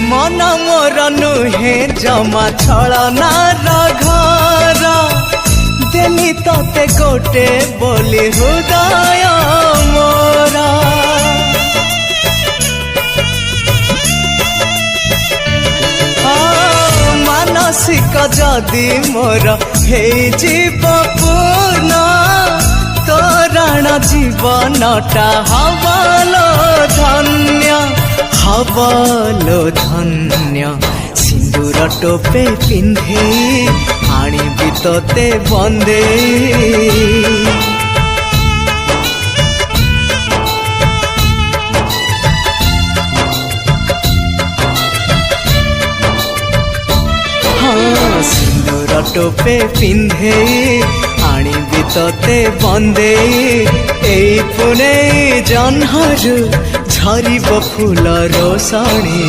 मन मोर नुहे जमा छलनार घर देली तते गोटे बोली हृदय मोरा मानसिक जदि मोर हे जीव पूर्ण तोरण जीवनटा हवलो धन्य हवलो धन्य सिंदूर टोपे पिंधे आनिबि तोते बंदे सिंदूर टोपे पिंधे आनिबि तोते बंदे एई पुणे जन्हरु झरिब फूल रोसणी।